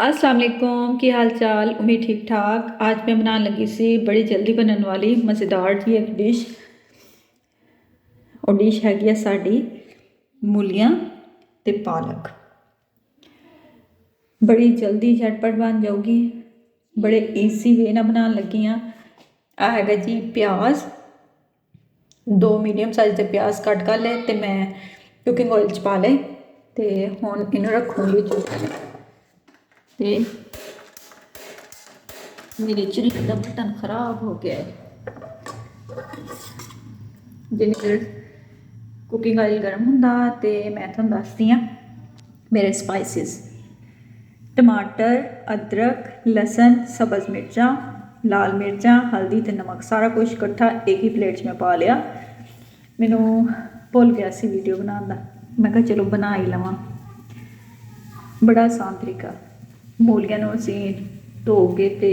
अस्सलाम वालेकुम की हाल चाल। उम्मीद ठीक ठाक। आज मैं बनाने लगी सी बड़ी जल्दी बनने वाली मज़ेदार जी एक डिश। और डिश हैगी है साड़ी मूलियां ते पालक। बड़ी जल्दी झटपट बन जाऊगी, बड़े ईजी वे ना बनाने लगी हाँ। आ हैगा जी प्याज, 2 मीडियम साइज के प्याज कट कर ले ते मैं कुकिंग ऑयल च पा ले ते हुण इन्हूं रखूंगी चूल्हे ते मेरे चुल्हे का बटन खराब हो गया है। जिन्नी देर कुकिंग ऑयल गर्म होंदा ते मैं तुहानूं दसदी हाँ मेरे स्पाइसिस। टमाटर, अदरक, लसन, सब्ज़ मिर्चां, लाल मिर्चां, हल्दी ते नमक सारा कुछ इकट्ठा एक ही प्लेट च मैं पा लिया। मैनू भुल गया सी वीडियो बनाने दा, मैं कहा चलो बना ही लवां। बड़ा आसान तरीका। मूलियां नूं असीं धो के ते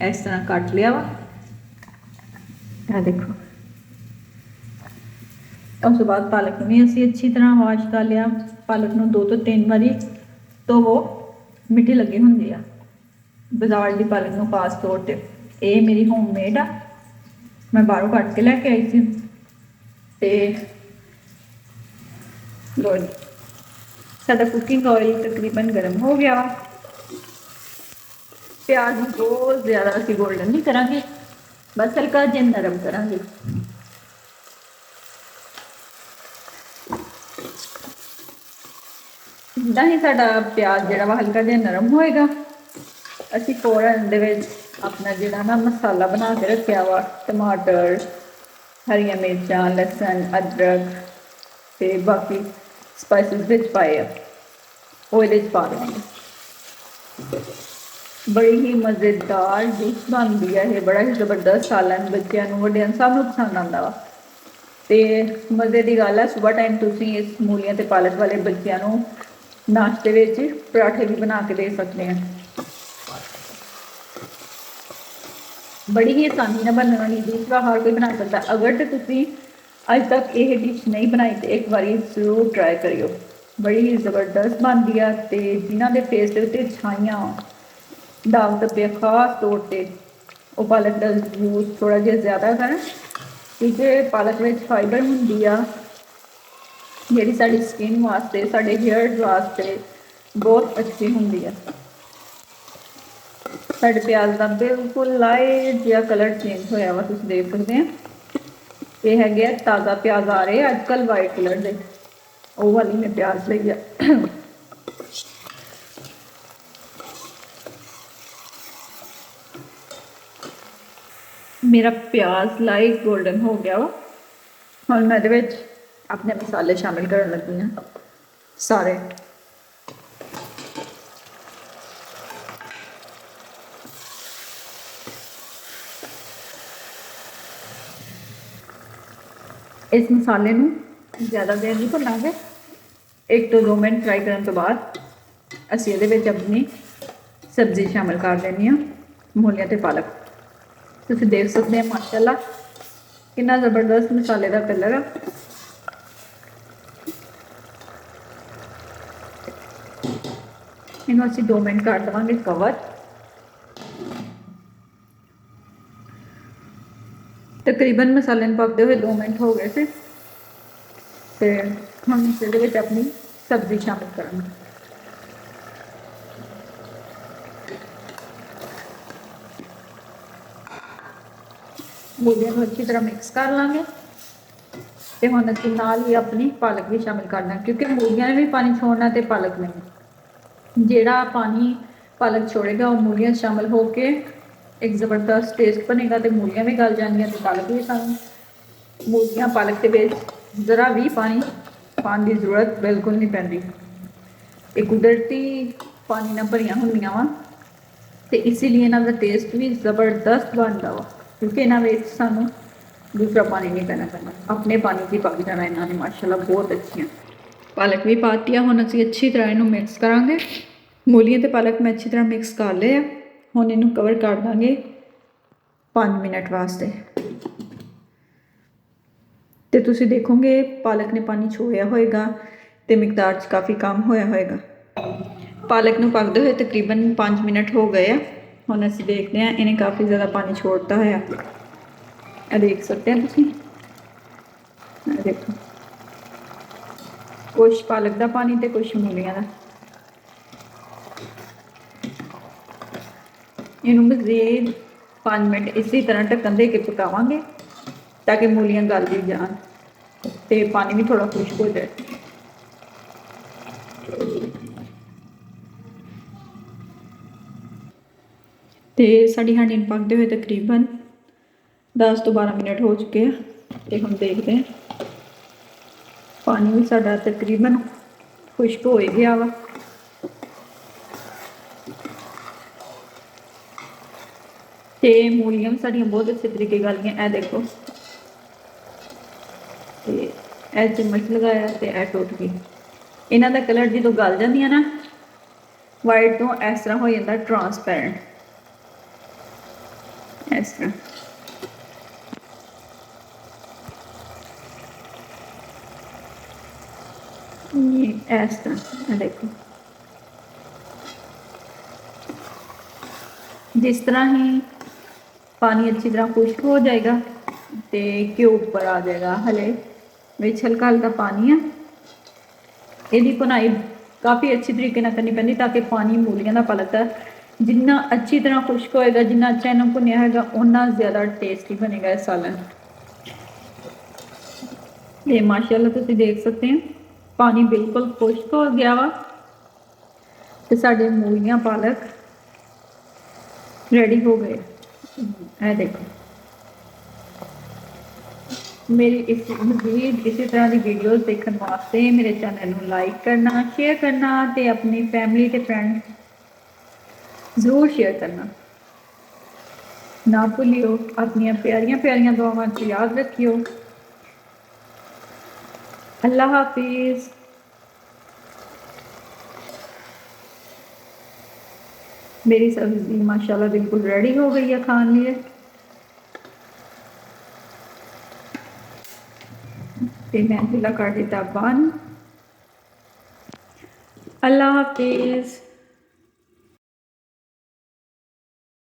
इस तरह कट लिया वा। आ देखो। उस बाद पालक में भी असी अच्छी तरह वाश कर लिया। पालक में 2 ਤੋਂ 3 बारी तो वो मिठी लगी होंगी आ। बाजार की पालक में खास तौर पर ये मेरी होममेड आ, मैं बाहरों कट के लैके आई थी। ते लो जी, साडा कुकिंग ऑयल तकरीबन गर्म हो गया। प्याज में बहुत ज़्यादा असी गोल्डन नहीं करांगे, बस हल्का जिहा नरम करांगे। जिदा ही साडा प्याज जिहड़ा वा हल्का जिहा नरम होएगा, असी फौरन दे विच अपना जिहड़ा ना मसाला बना के रखिया वा, टमाटर, हरियां मिर्चां, लसन, अदरक ते बाकी स्पाइसिस विच पाए आ, वो इहदे च पा देंगे। बड़ी ही मज़ेदार डिश बनती है ये, बड़ा ही जबरदस्त सालन बच्चों नूं वड्डियां नूं सब नूं पसंद आंदा वा। ते मज़े की गल है सुबह टाइम तुसीं इस मूलियां ते पालक वाले बच्चों नूं नाश्ते विच पराठे भी बना के दे सकते हैं। बड़ी ही आसानी नाल बनने वाली डिश वा, हर कोई बना सकता। अगर तो तुसीं अज तक यह डिश नहीं बनाई तो एक बारी जरूर ट्राई करियो। बड़ी ही जबरदस्त बनती है ते जिन्हां दे फेस दे उत्ते छाइयां दाग धब्बे खास तौर पर वो पालक का यूज थोड़ा जिहा ज़्यादा करन, क्योंकि पालक में फाइबर होंदी आ जिहड़ी साडी स्किन वास्ते, साडे हेयर्स वास्ते बहुत अच्छी होंदी है। साडे प्याज का बिल्कुल लाइट जिहा कलर चेंज होया वा, तुसीं देख सकते हैं। ये हैगे ताज़ा प्याज आ रहे अजकल वाइट कलर के, वो वाली मैं प्याज लई आ। मेरा प्याज लाइट गोल्डन हो गया वा। हुण मैं इहदे विच अपने मसाले शामिल करन लगी हाँ सारे। इस मसाले नूं ज़्यादा देर नहीं भुनांगे, 1 ਤੋਂ 2 मिनट फ्राई करने तो बाद असीं इहदे विच अपनी सब्जी शामिल कर देनी आ, मूलियां ते पालक। तुसीं देख सकते हैं माशाल्लाह कितना ज़बरदस्त मसाले का कलर है। इन्हूं असीं 2 मिनट कर देवांगे कवर। तकरीबन मसाले नूं पकदे हुए 2 मिनट हो गए थे ते हुण इहदे विच अपनी सब्जी शामिल करांगे। मूलियां को अच्छी तरह मिक्स कर लांगे ते हुण असीं नाल ही अपनी पालक भी शामिल करना, क्योंकि मूलियां ने भी पानी छोड़ना ते पालक ने भी। जिहड़ा पानी पालक छोड़ेगा वो मूलियां शामिल होके एक ज़बरदस्त टेस्ट बनेगा ते मूलियां भी गल जाएंगियां ते पालक भी खानी। मूलियां पालक के विच ज़रा भी पानी पाने की जरूरत बिल्कुल नहीं पैंदी, ये कुदरती पानी नाल भरियां होंदियां वा ते इसीलिए इन्हां दा टेस्ट भी ज़बरदस्त बनदा वा, क्योंकि इन्हां विच सानूं दूसरा पानी नहीं पैना पैंदा, अपने पानी की पक जाना इन्हां ने माशाल्लाह बहुत अच्छियां। पालक भी पाती है, हुण असीं अच्छी तरह इनू मिक्स करांगे। मूलियां ते पालक मैं अच्छी तरह मिक्स कर लिया, हुण इनू कवर कर देंगे 5 मिनट वास्ते। तो तुसीं देखोगे पालक ने पानी छोड़िया होएगा तो मिकदार च काफ़ी कम होया होएगा। पालक नूं पकदे हुए तकरीबन 5 मिनट हो गए हैं। हुण असीं देखते हैं इन्हें काफ़ी ज़्यादा पानी छोड़ता है। देख सकते हैं तुसीं, देखो कुछ पालक का पानी तो कुछ मूलियां का। इनू मज़ीद 5 मिनट इसी तरह ढक्कन दे के पकावांगे ताकि मूलियां गल भी जान ते पानी भी थोड़ा खुश्क हो जाए। तो साड़ी हांडी पकते हुए तकरीबन 10 तो 12 मिनट हो चुके हैं। तो हम देखते हैं पानी भी साडा तकरीबन खुश्क हो ही गया वा। तो मूलियां भी साड़ियां बहुत अच्छे तरीके गल गई। ए देखो ए चम्मच लगाया तो ए टुट गई। इन्हां दा कलर जो गल जांदियां ना वाइट तो इस तरह हो जाता ट्रांसपेरेंट, इस तरह। ये इस तरह देखो, जिस तरह ही पानी अच्छी तरह खुश्क हो जाएगा तो घ्यो ऊपर आ जाएगा। हले विच हल्का हल्का पानी है। यदि भुनाई काफ़ी अच्छी तरीके ना करनी पैंदी ताकि पानी मूलियां का पलक जिन्ना अच्छी तरह खुश्क होएगा, जिन्ना अच्छा इन्हों भुनिया होगा उन्ना ज़्यादा टेस्टी बनेगा यह सालन। ये माशाल्लाह तुसीं देख सकते हैं पानी बिल्कुल खुश्क हो गया वा तो साडे मूलियां पालक रेडी हो गए। ए देखो मेरी इस मज़ीद इसी तरह की वीडियोज़ देखने वास्ते मेरे चैनल को लाइक करना, शेयर करना तो अपनी फैमिली के फ्रेंड ज़रूर शेयर करना ना भूलियो। अपनी प्यारियां प्यारियां दुआवां को याद रखियो। अल्लाह हाफिज़। मेरी सब्ज़ी माशाल्लाह बिल्कुल रेडी हो गई है खाने लिए। फिर मैं चूल्हा कर देता बंद। अल्लाह हाफिज़।